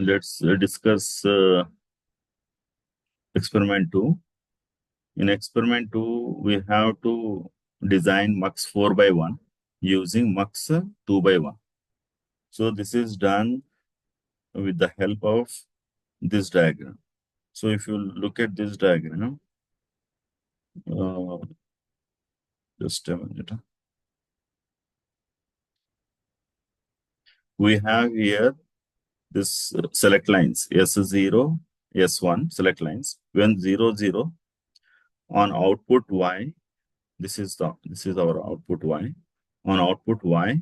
let's discuss experiment 2. In experiment 2, we have to design mux4x1 using mux2x1. So this is done with the help of this diagram. So if you look at this diagram, just a minute. We have here this select lines S0, S1 select lines. When 0, 0 on output Y, this is our output Y. On output Y,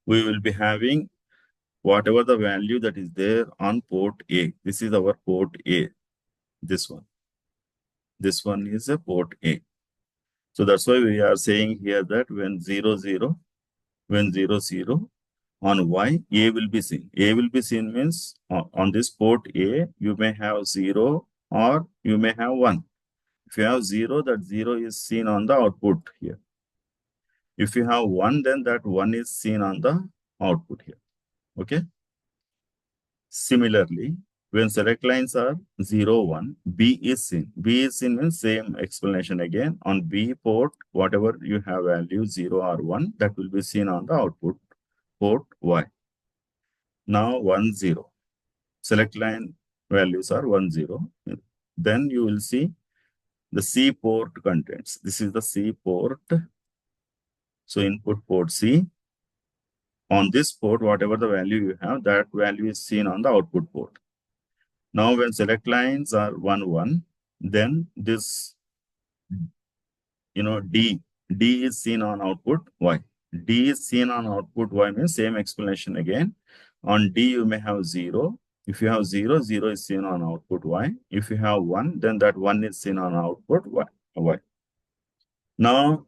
we will be having whatever the value that is there on port A. This is our port A. This one. This one is a port A. So that's why we are saying here that when 0, 0, when 0, 0, on Y, A will be seen. A will be seen means on this port A, you may have 0 or you may have 1. If you have 0, that 0 is seen on the output here. If you have 1, then that 1 is seen on the output here. Okay. Similarly, when select lines are 0, 1, B is seen. B is seen means same explanation again. On B port, whatever you have value 0 or 1, that will be seen on the output port Y. Now 1, 0. Select line values are 1, 0. Then you will see the C port contents. This is the C port. So input port C. On this port, whatever the value you have, that value is seen on the output port. Now when select lines are 1, 1, then this, D is seen on output Y. D is seen on output Y means same explanation again. On D, you may have 0. If you have 0, 0 is seen on output Y. If you have 1, then that 1 is seen on output Y. Now,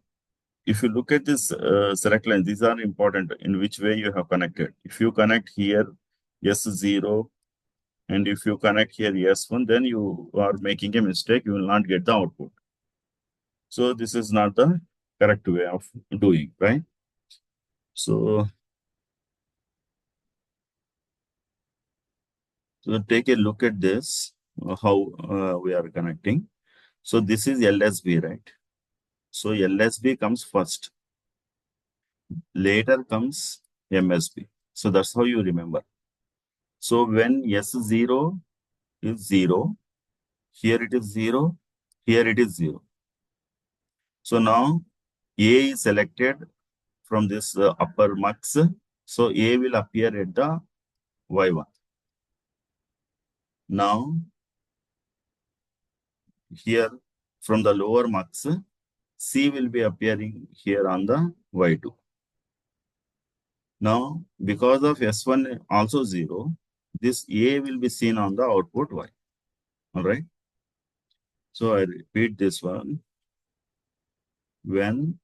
if you look at this select line, these are important in which way you have connected. If you connect here S0, and if you connect here S1, then you are making a mistake. You will not get the output. So this is not the correct way of doing, right? So take a look at this, how we are connecting. So this is LSB, right? So LSB comes first. Later comes MSB. So that's how you remember. So when S0 is 0, here it is 0, here it is 0. So now A is selected from this upper mux. So A will appear at the Y1. Now here from the lower mux, C will be appearing here on the Y2. Now, because of S1 also 0, this A will be seen on the output Y. All right. So I repeat this one. When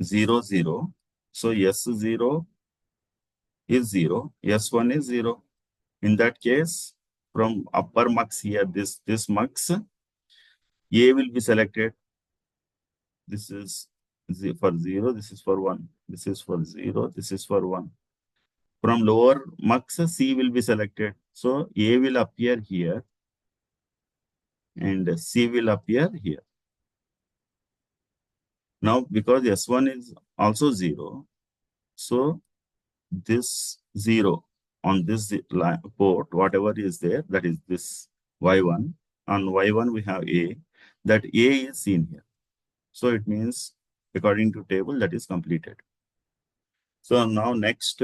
0, 0, so S0 is 0, S1 is 0. In that case, from upper mux here, this mux, A will be selected. This is for 0, this is for 1. This is for 0, this is for 1. From lower mux, C will be selected. So A will appear here and C will appear here. Now, because S1 is also 0, so this 0 on this port, whatever is there, that is this Y1. On Y1, we have A. That A is seen here. So it means, according to table, that is completed. So now next,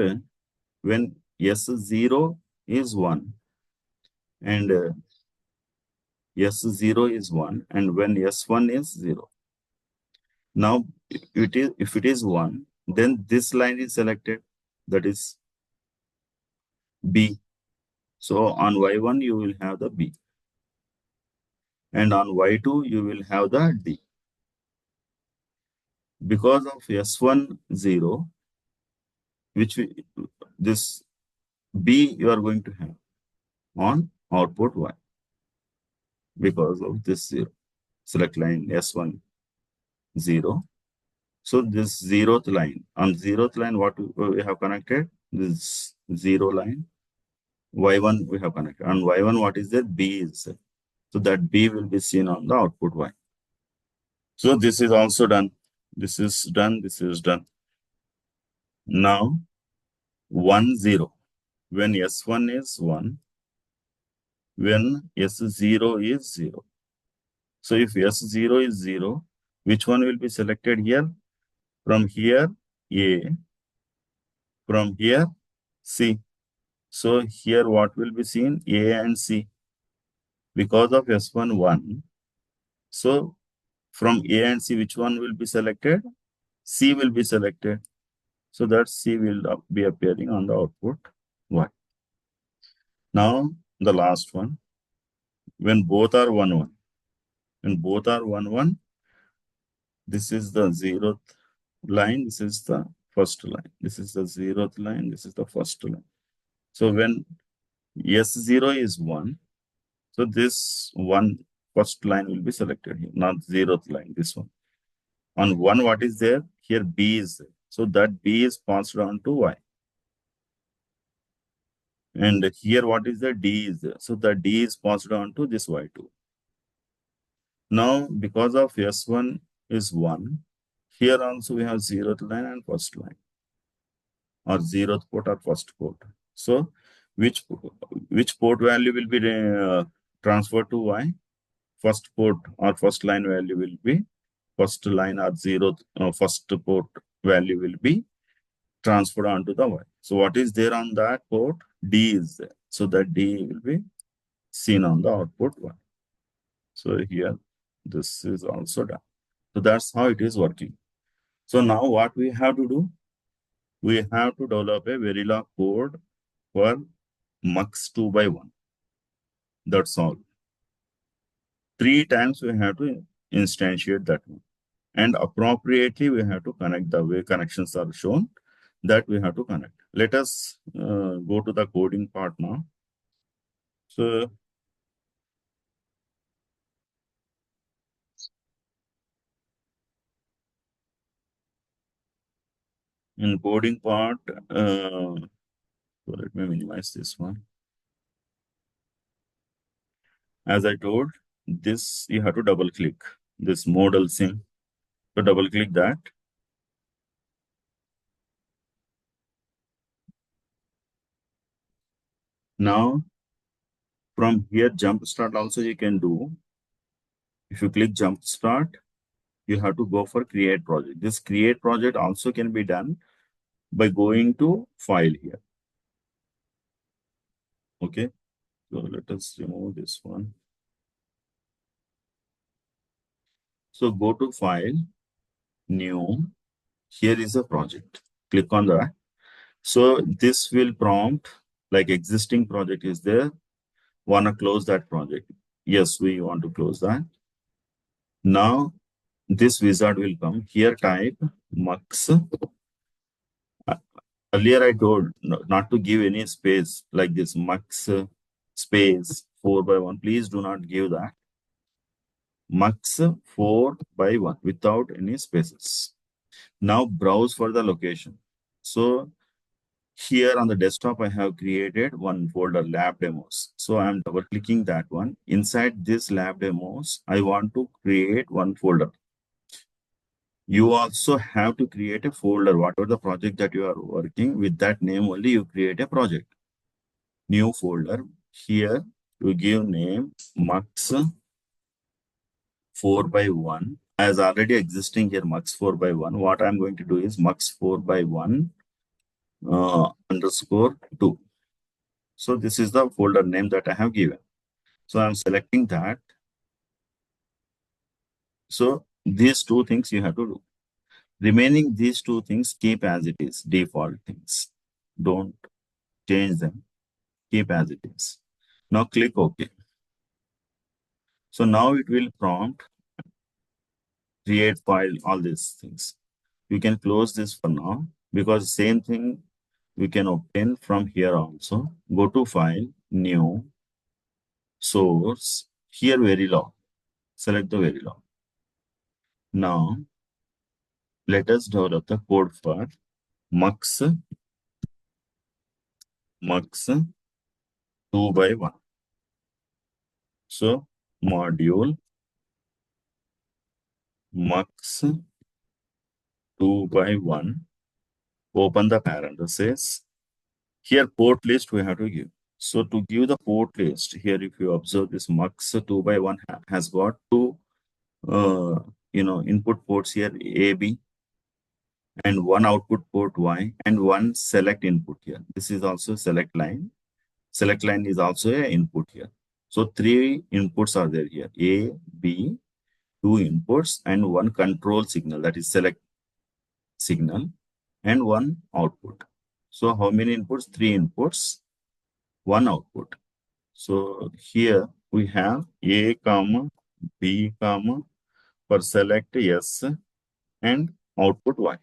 when S0 is 1 and S0 is 1 and when S1 is 0. Now, if it is 1, then this line is selected, that is B. So on Y1, you will have the B. And on Y2, you will have the D. Because of S1, 0, this B you are going to have on output Y. Because of this 0. Select line S1, 0. So this 0th line, on 0th line, what we have connected? This 0 line. Y1 we have connected. On Y1, what is there? B is there. So that B will be seen on the output Y. So this is also done. This is done. This is done. Now 1, 0. When S1 is 1, when S0 is 0. So if S0 is 0, which one will be selected here? From here, A. From here, C. So here what will be seen? A and C. Because of S1, 1. So from A and C, which one will be selected? C will be selected. So that C will be appearing on the output Y. Now the last one. When both are 1, 1. When both are 1, 1, this is the 0th line. This is the first line. This is the 0th line. This is the first line. So when S0 is 1, so this one first line will be selected here, not 0th line, this one. On 1, what is there? Here B is there. So that B is passed on to Y. And here what is the D is there. So the D is passed on to this Y2. Now, because of S1 is 1, here also we have 0th line and first line, or 0th port or first port. So which port value will be transferred to Y? First port or first line value will be first line, or 0th first port value will be transferred onto the Y. So what is there on that port? D is there. So that D will be seen on the output Y. So here, this is also done. So that's how it is working. So now what we have to do? We have to develop a Verilog code for mux2x1. That's all. 3 times we have to instantiate that one. And appropriately, we have to connect the way connections are shown that we have to connect. Let us go to the coding part now. So in coding part, so let me minimize this one. As I told, this you have to double click this modal sim. So double click that. Now from here, jump start also you can do. If you click jump start, you have to go for create project. This create project also can be done by going to file here. Okay. So let us remove this one. So go to file, new. Here is a project. Click on that. So this will prompt like existing project is there. Want to close that project? Yes, we want to close that. Now this wizard will come. Here type mux. Earlier I told not to give any space like this mux space 4x1. Please do not give that. Mux 4x1 without any spaces. Now browse for the location. So here on the desktop, I have created one folder, lab demos. So I'm double clicking that one. Inside this lab demos, I want to create one folder. You also have to create a folder, whatever the project that you are working with, that name only you create a project. New folder. Here you give name mux 4x1 as already existing here mux 4x1. What I'm going to do is mux 4x1 underscore 2. So this is the folder name that I have given. So I'm selecting that. So these two things you have to do. Remaining these two things, keep as it is, default things. Don't change them. Keep as it is. Now click OK. So now it will prompt create file, all these things. You can close this for now because same thing we can obtain from here also. Go to file, new, source, here Verilog. Select the Verilog. Now let us develop the code for mux 2 by 1. So module mux 2 by 1, open the parenthesis. Here port list we have to give. So to give the port list, here if you observe this mux 2 by 1 has got two input ports here, A, B, and one output port Y, and one select input here. This is also select line. Select line is also an input here. So three inputs are there here, A, B, two inputs, and one control signal, that is select signal, and one output. So how many inputs? Three inputs, one output. So here we have A comma B comma for select yes and output Y.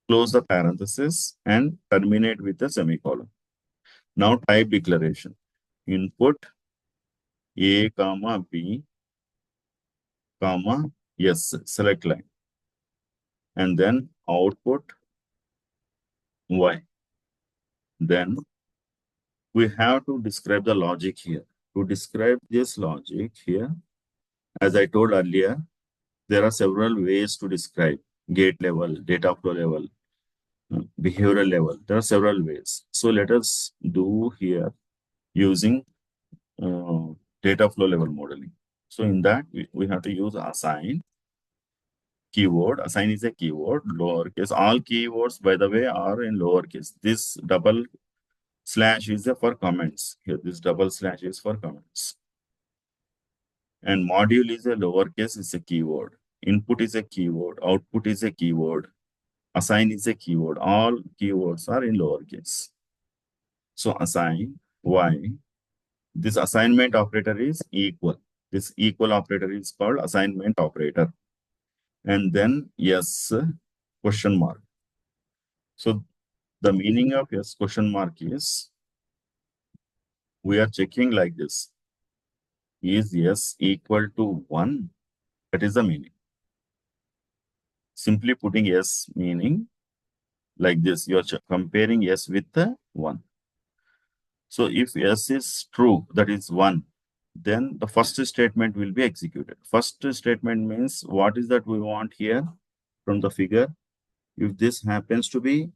Close the parenthesis and terminate with a semicolon. Now type declaration. Input A comma B comma yes, select line. And then output Y. Then we have to describe the logic here. To describe this logic here, as I told earlier, there are several ways to describe gate level, data flow level, behavioral level. There are several ways. So let us do here using data flow level modeling. So in that, we have to use assign keyword. Assign is a keyword, lowercase. All keywords, by the way, are in lowercase. This double slash is for comments. Here, this double slash is for comments. And module is a lowercase, is a keyword. Input is a keyword. Output is a keyword. Assign is a keyword. All keywords are in lowercase. So assign Y. This assignment operator is equal. This equal operator is called assignment operator. And then yes, question mark. So the meaning of yes question mark is we are checking like this. Is yes equal to 1? That is the meaning. Simply putting yes meaning like this. You are comparing yes with the 1. So if yes is true, that is 1, then the first statement will be executed. First statement means what is that we want here from the figure. If this happens to be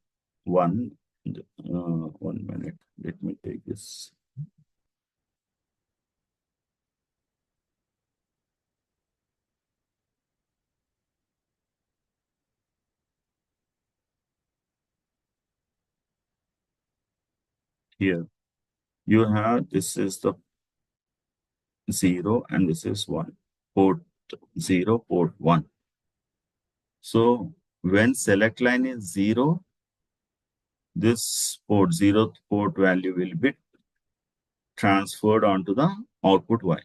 1, 1 minute, let me take this. Here, you have, this is the 0 and this is 1. Port 0, port 1. So when select line is 0, this port 0th port value will be transferred onto the output Y.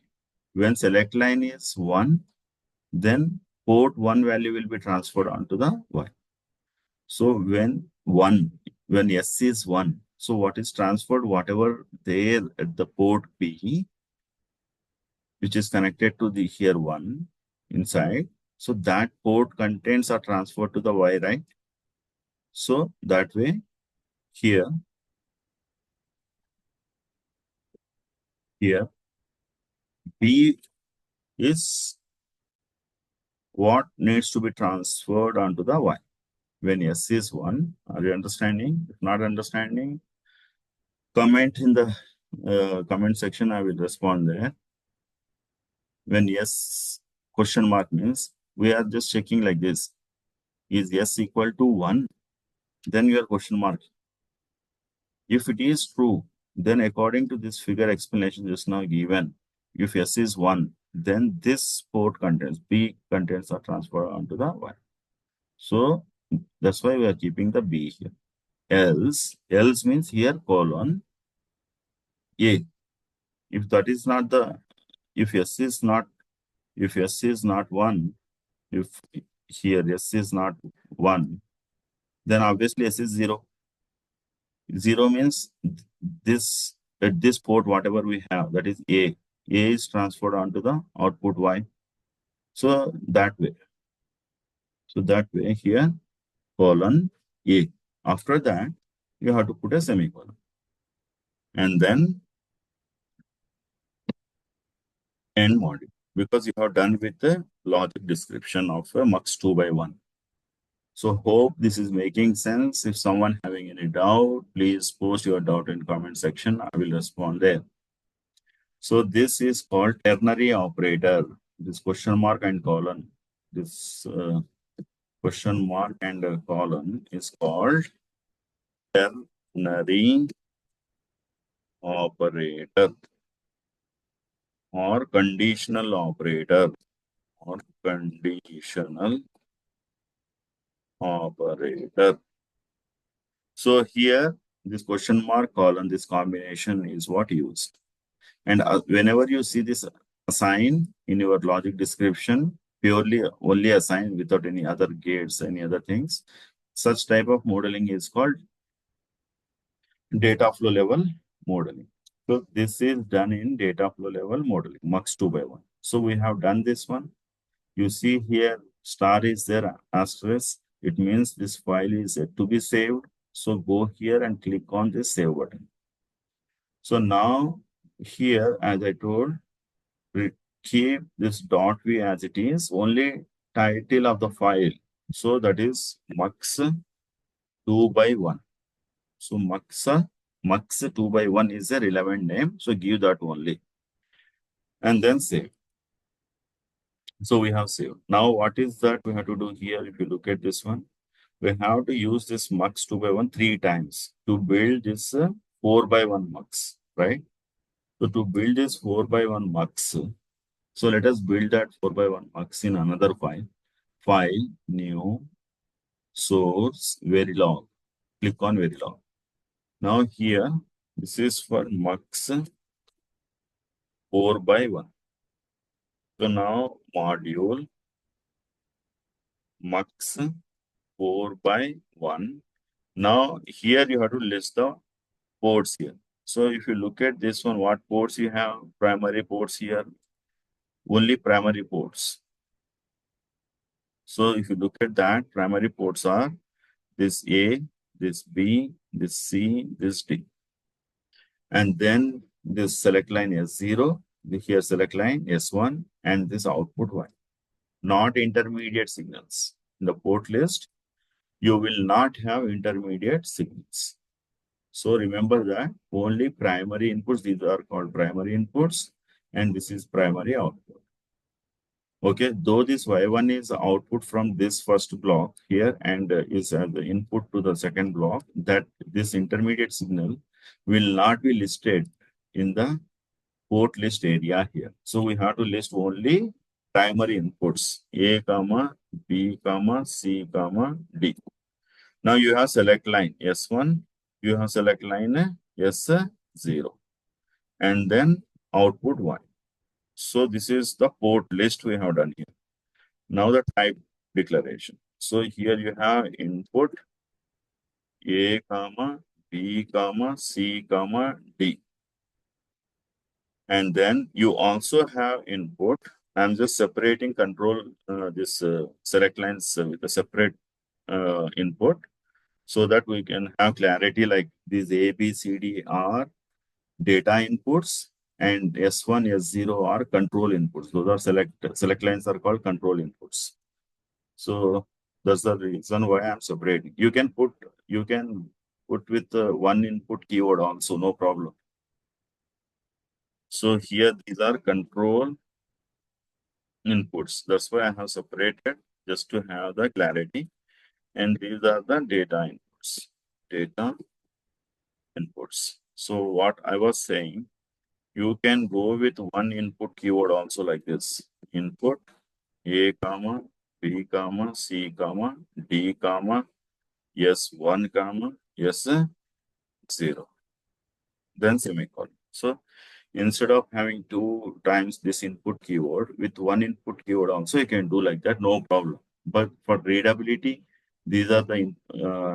When select line is 1, then port 1 value will be transferred onto the Y. So when S is 1, so what is transferred? Whatever there at the port P, which is connected to the here 1 inside, so that port contents are transferred to the Y, right? So that way here B is what needs to be transferred onto the Y. When S is 1, are you understanding? If not understanding, comment in the comment section, I will respond there. When yes question mark means we are just checking like this. Is yes equal to 1? Then your question mark. If it is true, then according to this figure explanation just now given, if S is 1, then this port contents, B contents are transferred onto the Y. So that's why we are keeping the B here. Else means here colon A. If that is not the, if S is not 1, if here S is not 1, then obviously S is 0. 0 means this, at this port, whatever we have, that is A. A is transferred onto the output Y. So that way. So that way here, colon A. After that, you have to put a semicolon. And then end module because you have done with the logic description of a mux2x1. So hope this is making sense. If someone having any doubt, please post your doubt in comment section. I will respond there. So this is called ternary operator. This question mark and colon. This question mark and colon is called ternary operator or conditional operator or conditional operator. So here, this question mark colon, this combination is what used. And whenever you see this assign in your logic description, purely only assign without any other gates, any other things, such type of modeling is called data flow level modeling. So this is done in data flow level modeling, mux2x1. So we have done this one. You see here, star is there, asterisk. It means this file is yet to be saved. So go here and click on this save button. So now here, as I told, we keep this .v as it is, only title of the file. So that is mux2x1. So mux2x1 is a relevant name. So give that only. And then save. So we have saved. Now what is that we have to do here? If you look at this one, we have to use this mux2x1 3 times to build this 4x1 mux, right? So to build this 4x1 mux, so let us build that 4x1 mux in another file. File, new, source, Verilog. Click on Verilog. Now here, this is for mux 4x1. So now module mux 4x1. Now here you have to list the ports here. So if you look at this one, what ports you have? Primary ports here, only primary ports. So if you look at that, primary ports are this A, this B, this C, this D. And then this select line S0, here select line S1, and this output Y. Not intermediate signals. In the port list, you will not have intermediate signals. So remember that only primary inputs, these are called primary inputs, and this is primary output. Okay, though this Y1 is output from this first block here and is the input to the second block, that this intermediate signal will not be listed in the port list area here. So we have to list only primary inputs A, comma, B, comma, C, comma, D. Now you have select line S1, you have select line S0, and then output Y. So this is the port list we have done here. Now the type declaration. So here you have input A, comma, B, comma, C, comma, D. And then you also have input. I'm just separating control this select lines with a separate input so that we can have clarity like these A, B, C, D are data inputs and S1, S0 are control inputs. Those are select lines are called control inputs. So that's the reason why I'm separating. You can put with one input keyword also, no problem. So here these are control inputs. That's why I have separated just to have the clarity. And these are the data inputs. Data inputs. So what I was saying, you can go with one input keyword also like this. Input A, comma, B, comma, C, comma, D, comma, S1, comma, S0. Then semicolon. So instead of having 2 times this input keyword, with one input keyword also, you can do like that, no problem. But for readability, these are the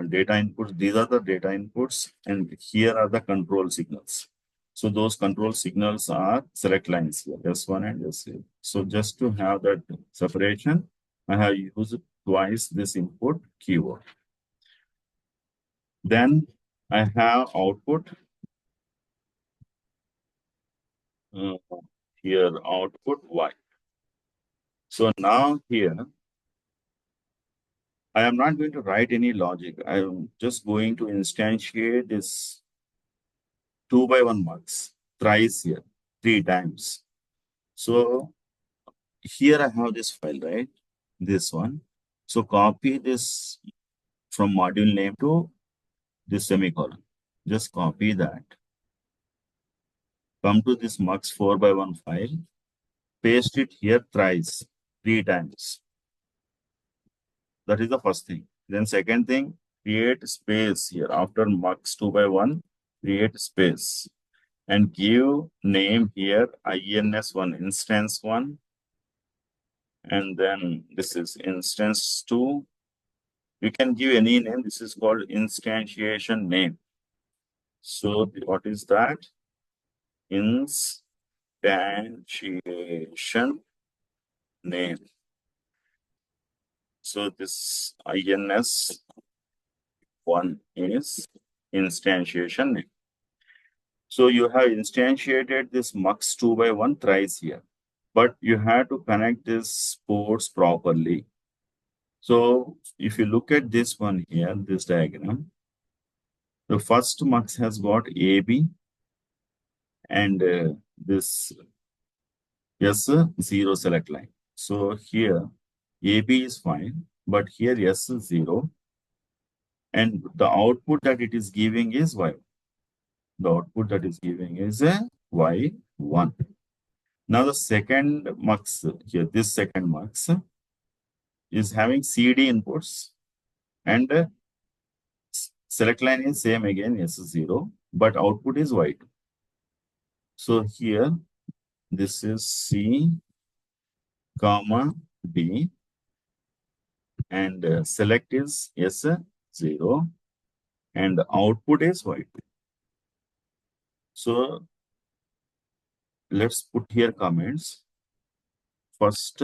data inputs, these are the data inputs, and here are the control signals. So those control signals are select lines here, S1 and S0. So just to have that separation, I have used twice this input keyword. Then I have output. here output Y. So now here, I am not going to write any logic. I am just going to instantiate this 2 by 1 mux thrice here, 3 times. So here I have this file, right? This one. So copy this from module name to this semicolon. Just copy that. Come to this mux4x1 file. Paste it here thrice, 3 times. That is the first thing. Then second thing, create space here. After mux2x1, create space. And give name here ins1 instance1. And then this is instance2. You can give any name. This is called instantiation name. So what is that? Instantiation name. So this ins1 is instantiation name. So you have instantiated this mux2x1 thrice here, but you have to connect these ports properly. So if you look at this one here, this diagram, the first mux has got AB and this S0 select line. So here AB is fine, but here S is 0. And the output that it is giving is Y. The output that is giving is a Y1. Now the second mux here, this second mux is having CD inputs and select line is same again, S0, but output is Y2. So here, this is C, comma, D, and select is S0, and the output is Y2. So let's put here comments. First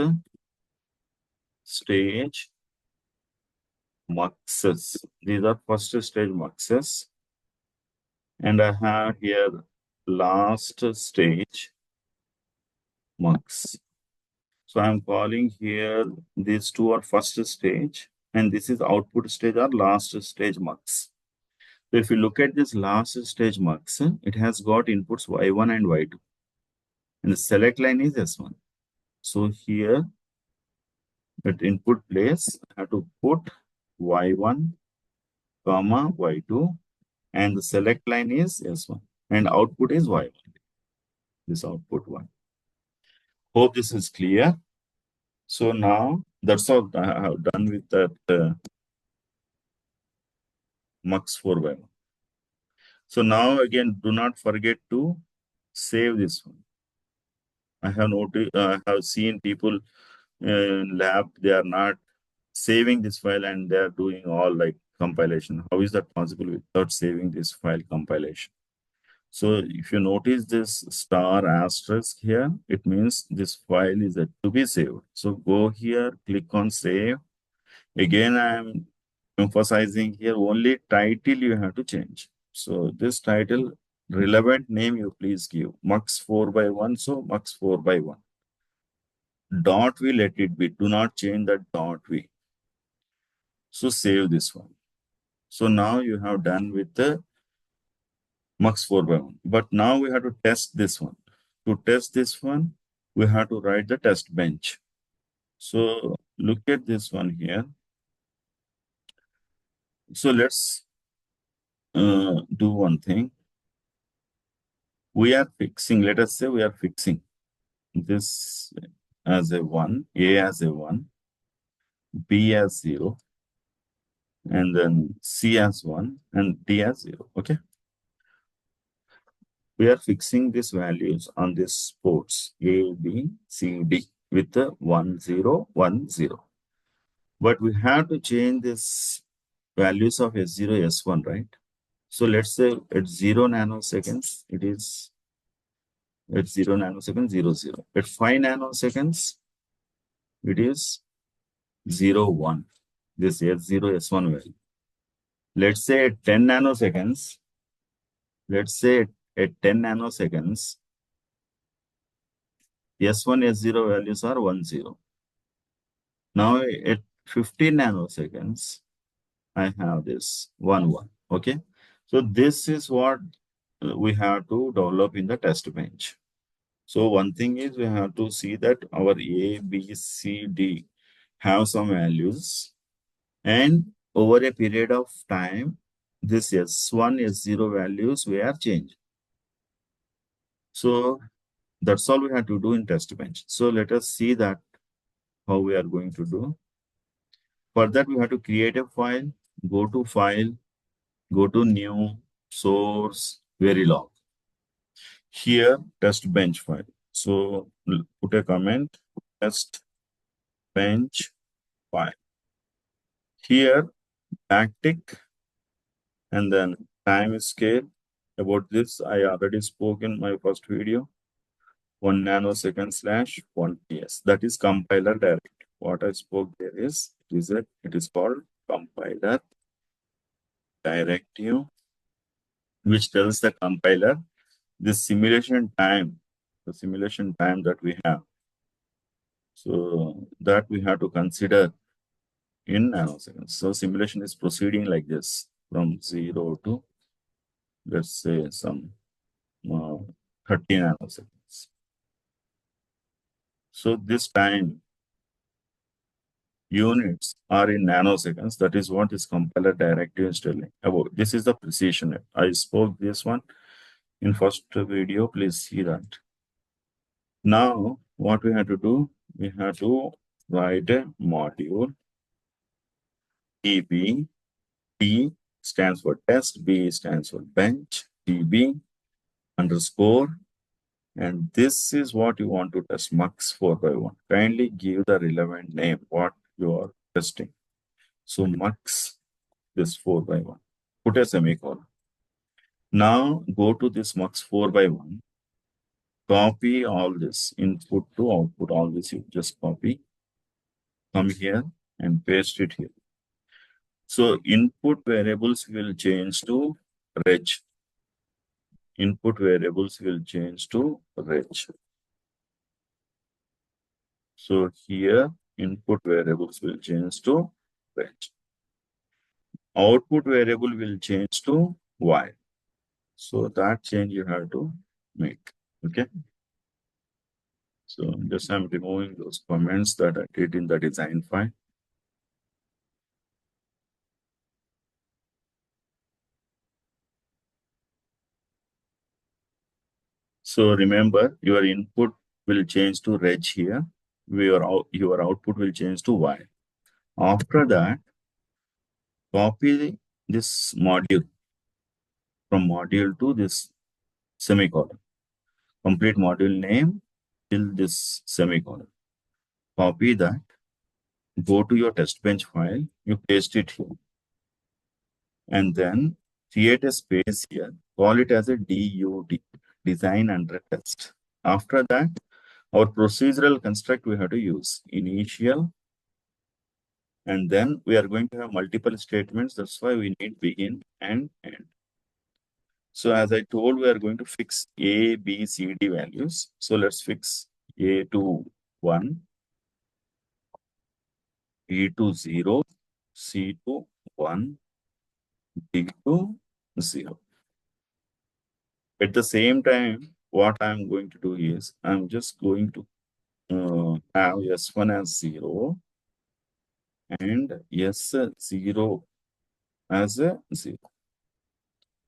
stage muxes. These are first stage muxes. And I have here last stage mux. So I'm calling here, these two are first stage, and this is output stage or last stage mux. So if you look at this last stage mux, it has got inputs Y1 and Y2. And the select line is S1. So here, at input place, I have to put Y1, comma, Y2, and the select line is S1. And output is Y1. This output one. Hope this is clear. So now, that's all I have done with that mux4x1. So now again, do not forget to save this one. I have noticed, I have seen people in lab, they are not saving this file and they are doing all like compilation. How is that possible without saving this file compilation? So if you notice this star asterisk here, it means this file is to be saved. So go here, click on save. Again, I'm emphasizing here only title you have to change. So this title, relevant name you please give. mux4x1, so mux4x1. Dot we let it be. Do not change that dot we. So save this one. So now you have done with the mux4x1. But now we have to test this one. To test this one, we have to write the test bench. So look at this one here. So let's do one thing. We are fixing, let us say we are fixing this as a 1, A as a 1, B as 0, and then C as 1, and D as 0, okay? We are fixing these values on these ports A, B, C, D with the 1, 0, 1, 0. But we have to change this values of S0, S1, right? So let's say at 0 nanoseconds, it is at 0 nanoseconds, 0, 0. At 5 nanoseconds, it is 0, 1. This S0, S1 value. Let's say at 10 nanoseconds, let's say at 10 nanoseconds, S1, S0 values are 1, 0. Now at 15 nanoseconds, I have this 1, 1. Okay. So this is what we have to develop in the test bench. So one thing is we have to see that our A, B, C, D have some values, and over a period of time, this S1, S0 values were changed. So that's all we have to do in test bench. So let us see that how we are going to do. For that, we have to create a file, go to new, source, Verilog. Here, test bench file. So put a comment, test bench file. Here, backtick, and then time scale. About this, I already spoke in my first video. 1 nanosecond slash 1 ps. That is compiler directive. What I spoke there is, it is called compiler directive, which tells the compiler this simulation time, the simulation time that we have. So that we have to consider in nanoseconds. So simulation is proceeding like this from 0 to, let's say, some 30 nanoseconds. So this time units are in nanoseconds. That is what is compiler directive is telling about. This is the precision. I spoke this one in first video. Please see that. Now, what we have to do, we have to write a module. TB, T stands for test, B stands for bench, TB underscore, and this is what you want to test, mux4x1. Kindly give the relevant name, what you are testing. So mux this 4x1. Put a semicolon. Now go to this mux4x1. Copy all this input to output. All this you just copy. Come here and paste it here. So input variables will change to reg. Input variables will change to reg. So here input variables will change to reg. Output variable will change to y. So that change you have to make. Okay. So just I'm removing those comments that I did in the design file. So remember, your input will change to reg here. Your output will change to y. After that, copy this module from module to this semicolon. Complete module name till this semicolon. Copy that. Go to your test bench file. You paste it here. And then create a space here. Call it as a DUT, design under test. After that, our procedural construct we have to use initial, and then we are going to have multiple statements. That's why we need begin and end. So as I told, we are going to fix A, B, C, D values. So let's fix A to 1, B to 0, C to 1, D to 0. At the same time, what I'm going to do is I'm just going to have S1 as 0 and S0 as a 0.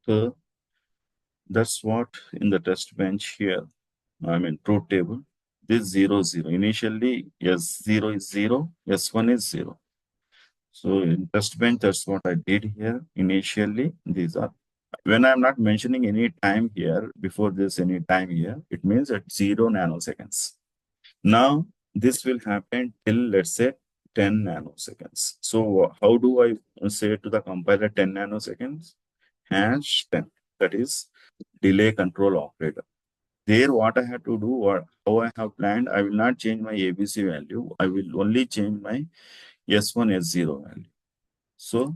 So that's what in the test bench here, I mean truth table, this 0, 0. Initially, S0 is 0, S1 is 0. So in test bench, that's what I did here. Initially, these are, when I'm not mentioning any time here, before this any time here, it means at 0 nanoseconds. Now, this will happen till, let's say, 10 nanoseconds. So how do I say to the compiler 10 nanoseconds? Hash 10, that is delay control operator. There, what I have to do or how I have planned, I will not change my ABC value. I will only change my S1, S0 value. So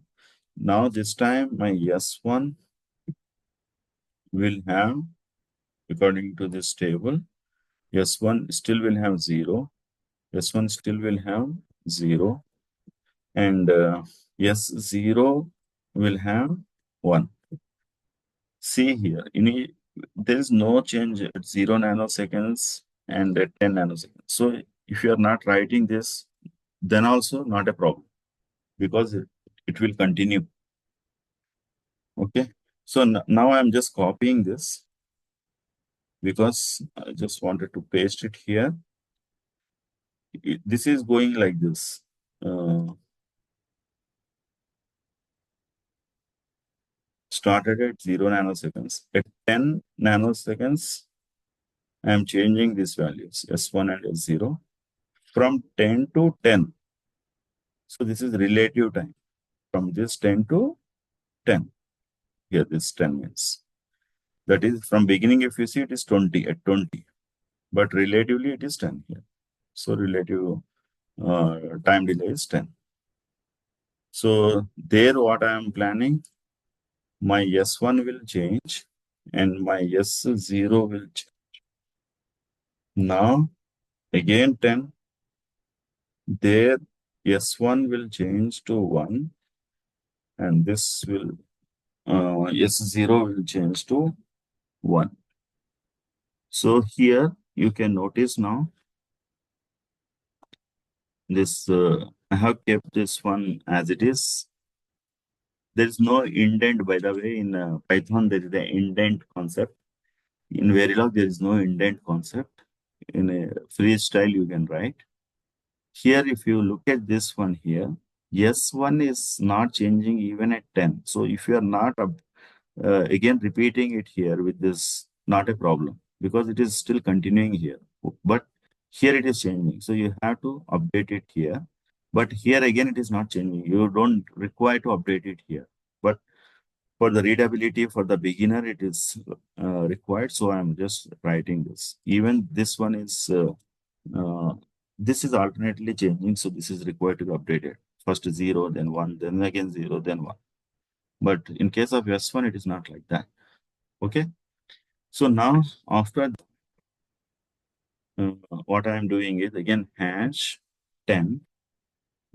now this time my S1 will have, according to this table, S1 still will have 0. S1 still will have 0. And S0 will have 1. See here, there is no change at 0 nanoseconds and at 10 nanoseconds. So if you are not writing this, then also not a problem, because it will continue. Okay. So now I'm just copying this because I just wanted to paste it here. This is going like this. Started at 0 nanoseconds. At 10 nanoseconds, I'm changing these values, S1 and S0, from 10 to 10. So this is relative time. From this 10 to 10. Here this 10 means. That is from beginning, if you see, it is 20 at 20. But relatively it is 10 here. So relative time delay is 10. So there what I am planning, my S1 will change and my S0 will change. Now again 10. There S1 will change to 1 and this will S0 will change to 1. So here you can notice now this I have kept this one as it is. There is no indent, by the way. In Python there is the indent concept. In Verilog there is no indent concept. In a freestyle you can write. Here if you look at this one here, S1 is not changing even at 10. So if you are not again repeating it here with this, not a problem, because it is still continuing here. But here it is changing. So you have to update it here. But here again it is not changing. You don't require to update it here. But for the readability for the beginner, it is required. So I'm just writing this. Even this one is this is alternately changing. So this is required to be updated. First 0, then 1, then again 0, then 1. But in case of S1, it is not like that. Okay. So now after what I am doing is again hash 10.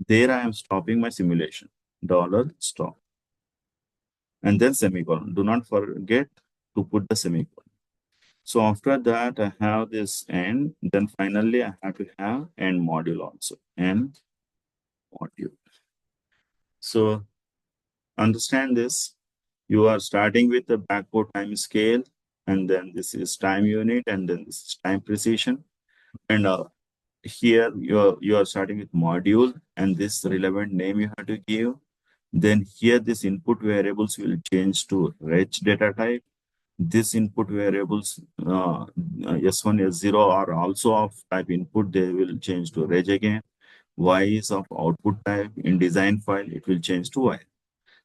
There I am stopping my simulation. $stop. And then semicolon. Do not forget to put the semicolon. So after that, I have this end. Then finally, I have to have end module also. End module. So understand this. You are starting with the backward time scale, and then this is time unit, and then this is time precision. And here you are starting with module, and this relevant name you have to give. Then here this input variables will change to reg data type. This input variables S1, S0 are also of type input. They will change to reg again. Y is of output type. In design file, it will change to Y.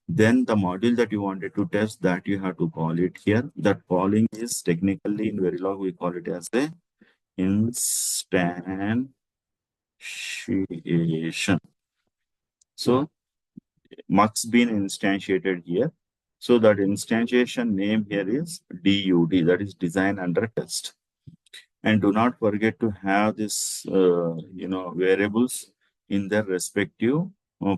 Then the module that you wanted to test, that you have to call it here. That calling is technically in Verilog, we call it as a instantiation. So mux been instantiated here. So that instantiation name here is DUT, that is design under test. And do not forget to have this, variables in their respective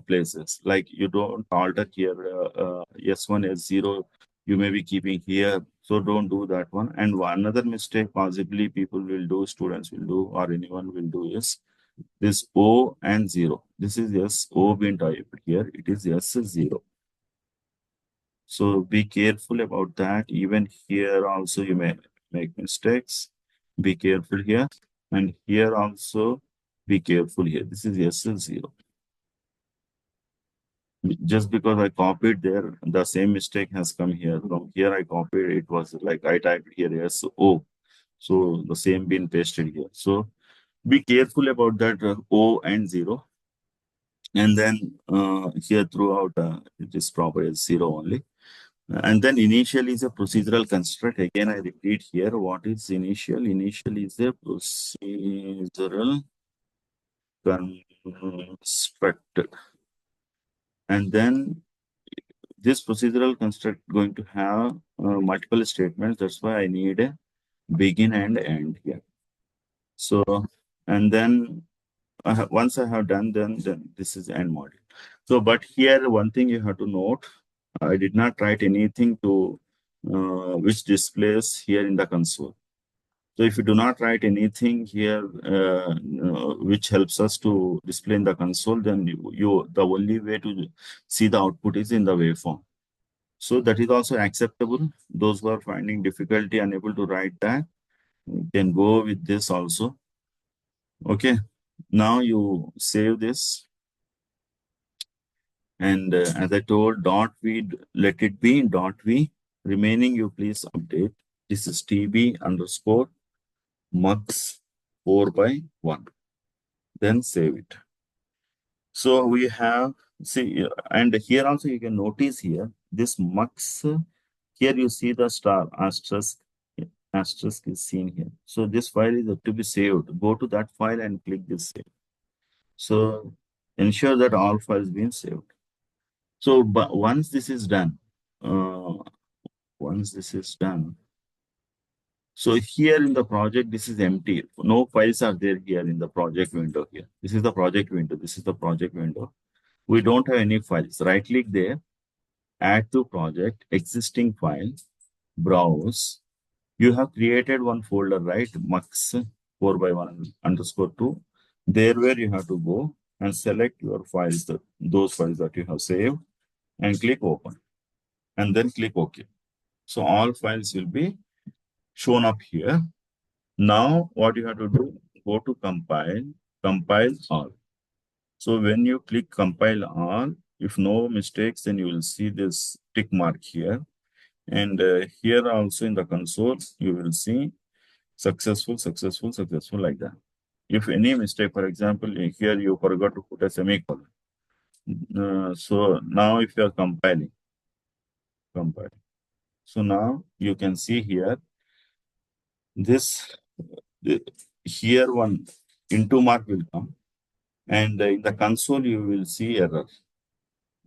places. Like you don't alter here S1, S0, you may be keeping here. So don't do that one. And another mistake possibly people will do, students will do, or anyone will do is this O and 0. This is S0 being typed here. It is S0. So be careful about that. Even here also you may make mistakes. Be careful here. And here also be careful here. This is S0. Just because I copied there, the same mistake has come here. From here I copied, it was like I typed here SO. So the same been pasted here. So be careful about that O and 0. And then here throughout it is proper as 0 only. And then initial is a procedural construct. Again, I repeat here, what is initial? Initial is a procedural construct. And then this procedural construct going to have multiple statements. That's why I need a begin and end here. So, and then once I have done, then this is end module. So, but here one thing you have to note, I did not write anything to which displays here in the console. So if you do not write anything here, which helps us to display in the console, then the only way to see the output is in the waveform. So that is also acceptable. Those who are finding difficulty unable to write that can go with this also. Okay. Now you save this. And as I told, dot v, let it be dot v. Remaining, you please update. This is tb underscore mux4x1. Then save it. So we have, see, and here also you can notice here, this mux, here you see the star asterisk is seen here. So this file is to be saved. Go to that file and click this save. So ensure that all files been saved. So but once this is done, uh, once this is done, so here in the project, this is empty. No files are there here in the project window here. This is the project window. This is the project window. We don't have any files. Right click there, add to project, existing file, browse. You have created one folder, right? mux4x1 underscore 2. There where you have to go and select your files, those files that you have saved, and click open. And then click OK. So all files will be shown up here. Now what you have to do, go to compile all. So when you click compile all, if no mistakes, then you will see this tick mark here. And here also in the console, you will see successful, successful, successful, like that. If any mistake, for example, here you forgot to put a semicolon. So now if you are compiling. So now you can see here, this, here one into mark will come. And in the console, you will see error.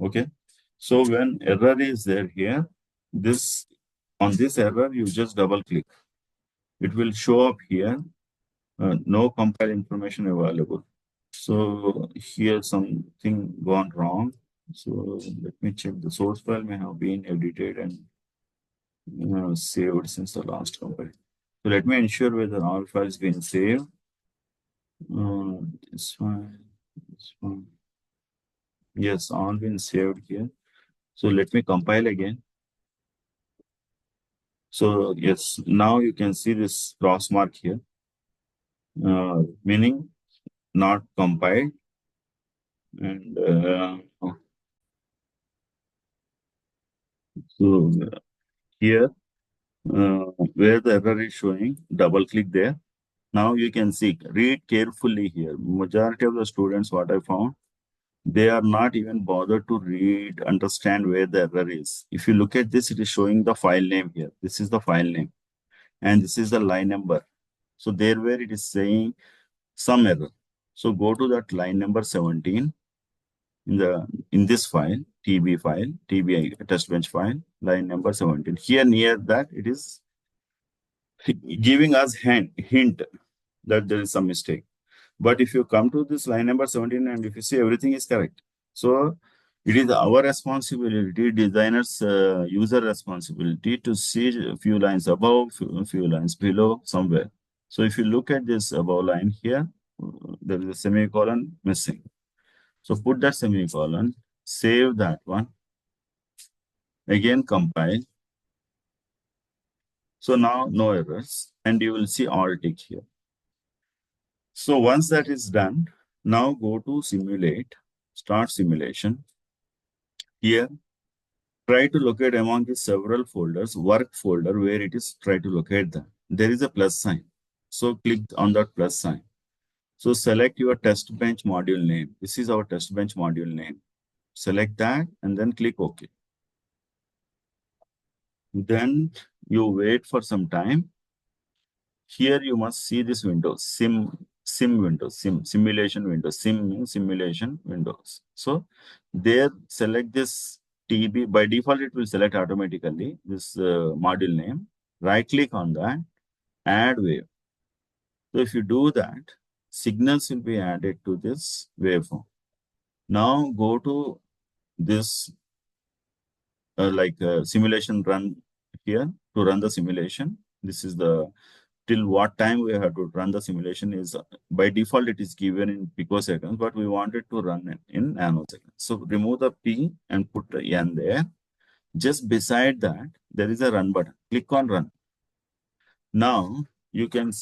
Okay. So when error is there here, on this error, you just double click. It will show up here, no compile information available. So here something gone wrong. So let me check. The source file may have been edited and saved since the last compile. So let me ensure whether all files been saved. This one, this one. Yes, all been saved here. So let me compile again. So yes, now you can see this cross mark here, meaning not compiled. And so here, where the error is showing, double click there. Now you can see, read carefully here. Majority of the students, what I found, they are not even bothered to read, understand where the error is. If you look at this, it is showing the file name here. This is the file name. And this is the line number. So there where it is saying some error. So go to that line number 17 in this file, TB test bench file, line number 17. Here near that, it is giving us hint that there is some mistake. But if you come to this line number 17 and if you see everything is correct, so it is our responsibility, designers, user responsibility to see a few lines above, few lines below somewhere. So if you look at this above line here, there is a semicolon missing. So put that semicolon, save that one, again compile. So now no errors, and you will see all tick here. So once that is done, now go to simulate, start simulation. Here, try to locate among the several folders, work folder where it is, try to locate them. There is a plus sign. So click on that plus sign. So select your test bench module name. This is our test bench module name. Select that and then click OK. Then you wait for some time. Here you must see this window, simulation window. Sim means simulation windows. So there, select this TB. By default, it will select automatically this module name. Right click on that, add wave. So if you do that, signals will be added to this waveform. Now go to this simulation run here to run the simulation. This is the till what time we have to run the simulation is by default it is given in picoseconds, but we wanted to run it in nanoseconds. So remove the P and put the N there. Just beside that, there is a run button. Click on run. Now you can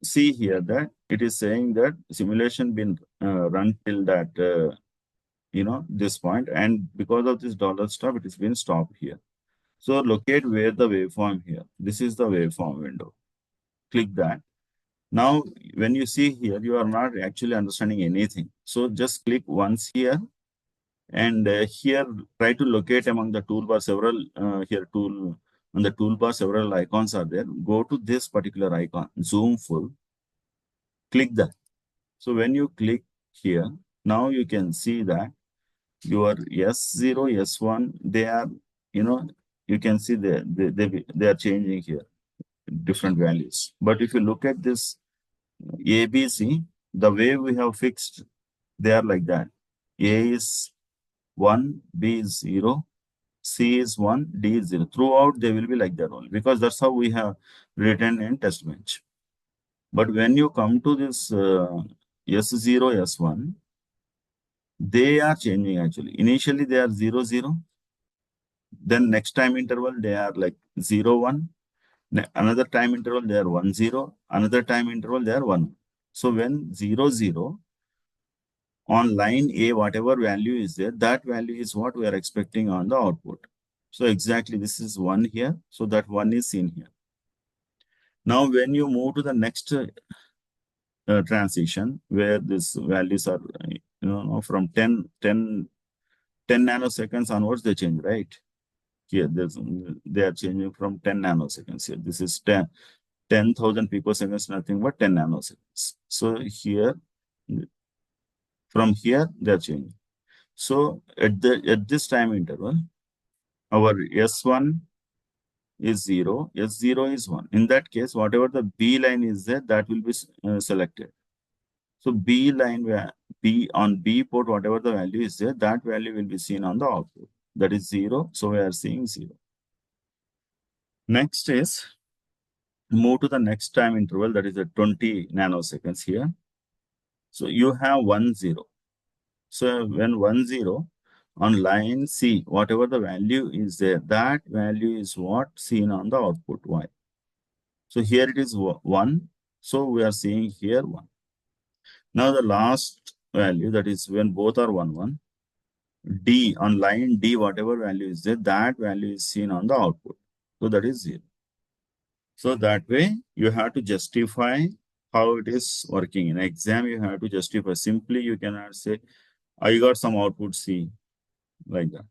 see here that it is saying that simulation been run till that this point, and because of this dollar stop, it has been stopped here. So locate where the waveform here. This is the waveform window. Click that. Now, when you see here, you are not actually understanding anything. So just click once here, and here try to locate among the toolbar several on the toolbar several icons are there. Go to this particular icon, zoom full. Click that. So when you click here, now you can see that your S0, S1, they are, you can see they are changing here, different values. But if you look at this ABC, the way we have fixed, they are like that. A is 1, B is 0, C is 1, D is 0. Throughout, they will be like that only, because that's how we have written in test bench. But when you come to this S0, S1, they are changing actually. Initially, they are 0, 0. Then next time interval, they are like 0, 1. Another time interval, they are 1, 0. Another time interval, they are 1. So when 0, 0, on line A, whatever value is there, that value is what we are expecting on the output. So exactly this is 1 here. So that 1 is seen here. Now, when you move to the next transition, where these values are, from 10 nanoseconds onwards, they change, right? Here, they are changing from 10 nanoseconds here. This is 10,000 picoseconds, nothing but 10 nanoseconds. So here, from here, they are changing. So at this time interval, our S1 is 0, S0 is 1. In that case, whatever the B line is there, that will be selected. So B line, B on B port, whatever the value is there, that value will be seen on the output. That is 0. So we are seeing 0. Next is move to the next time interval, that is at 20 nanoseconds here. So you have 1, 0. So when 1, 0, on line C, whatever the value is there, that value is what seen on the output Y. So here it is 1. So we are seeing here 1. Now the last value, that is when both are 1, 1. D, on line D, whatever value is there, that value is seen on the output. So that is 0. So that way you have to justify how it is working. In exam, you have to justify. Simply, you cannot say, I got some output C, like that.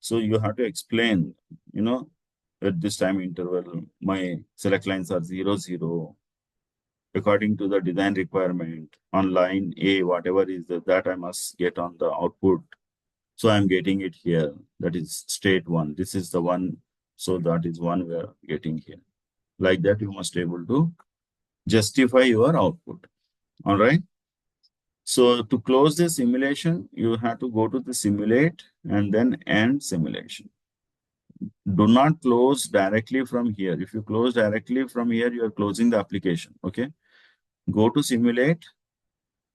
So you have to explain, at this time interval, my select lines are 0, 0. According to the design requirement, on line A, whatever is that I must get on the output. So I'm getting it here. That is state 1. This is the one. So that is one we are getting here. Like that, you must be able to justify your output. All right. So to close the simulation, you have to go to the simulate and then end simulation. Do not close directly from here. If you close directly from here, you are closing the application. Okay. Go to simulate,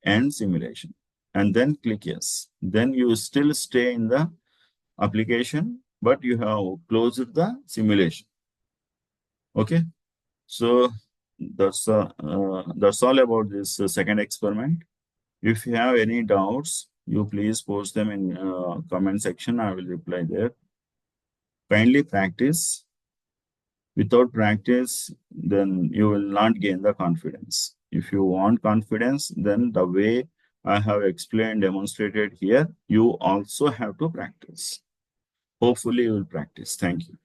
end simulation, and then click yes. Then you still stay in the application, but you have closed the simulation. Okay. So that's all about this second experiment. If you have any doubts, you please post them in comment section. I will reply there. Kindly practice. Without practice, then you will not gain the confidence. If you want confidence, then the way I have explained, demonstrated here, you also have to practice. Hopefully, you will practice. Thank you.